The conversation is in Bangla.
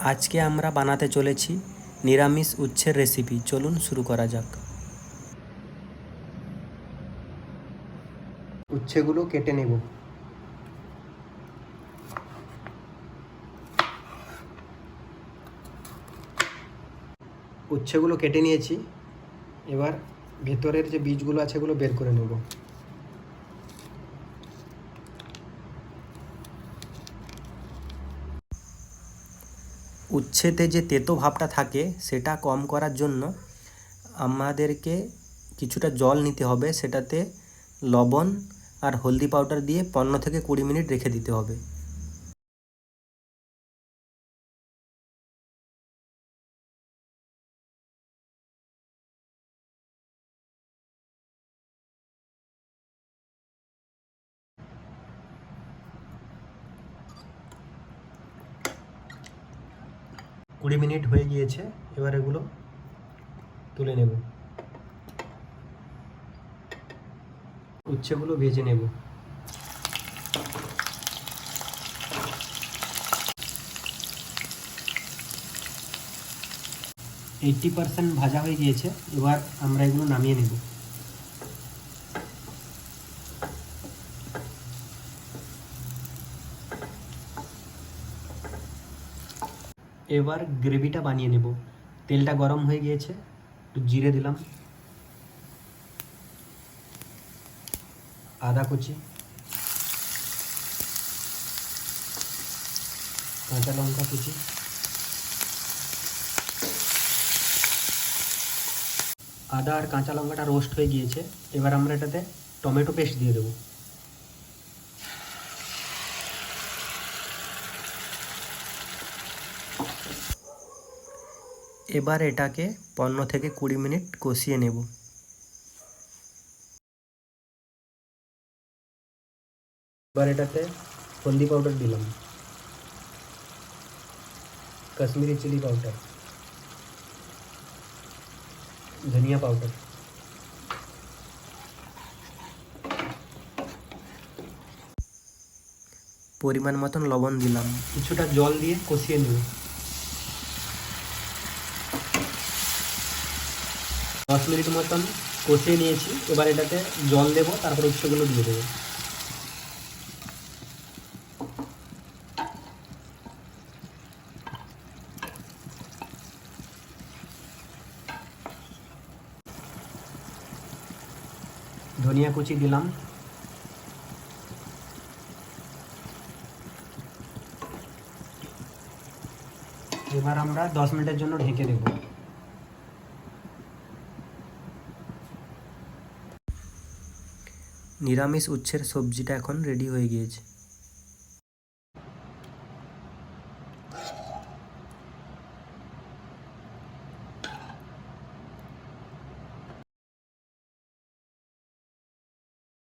আজকে আমরা বানাতে চলেছি নিরামিষ উচ্ছের রেসিপি। চলুন শুরু করা যাক। উচ্ছেগুলো কেটে নেব। উচ্ছেগুলো কেটে নিয়েছি, এবার ভেতরের যে বীজগুলো আছে এগুলো বের করে নেব। উচ্ছেতে যে তেতো ভাবটা থাকে সেটা কম করার জন্য আমাদেরকে কিছুটা জল নিতে হবে, সেটাতে লবণ আর হলদি পাউডার দিয়ে 15 থেকে 20 মিনিট রেখে দিতে হবে। কুড়ি মিনিট হয়ে গিয়েছে, এবার এগুলো তুলে নেব। উচ্ছেগুলো ভেজে নেব। এইট্টি পারসেন্ট ভাজা হয়ে গিয়েছে, এবার আমরা এগুলো নামিয়ে নেব। এবার গ্রেভিটা বানিয়ে নেব। তেলটা গরম হয়ে গিয়েছে, একটু জিরে দিলাম, আদা কুচি, কাঁচা লঙ্কা কুচি, আদা আর কাঁচা লঙ্কাটা রোস্ট হয়ে গিয়েছে, এবার আমরা এটাতে টমেটো পেস্ট দিয়ে দেবো। এবার এটাকে 15 থেকে 20 মিনিট কষিয়ে নেব। এবার এটাতে হলদি পাউডার দিলাম, কাশ্মীরি চিলি পাউডার, ধনিয়া পাউডার, পরিমাণ মতন লবণ দিলাম, কিছুটা জল দিয়ে কষিয়ে নেব। 10 মিনিট মতন কষিয়ে নিয়েছি, এবার এটাতে জল দেবো, তারপর উচ্ছেগুলো দিয়ে দেবো। ধনিয়া কুচি দিলাম, এবার আমরা 10 মিনিটের জন্য ঢেকে দেব। নিরামিষ উচ্ছের সবজিটা এখন রেডি হয়ে গিয়েছে।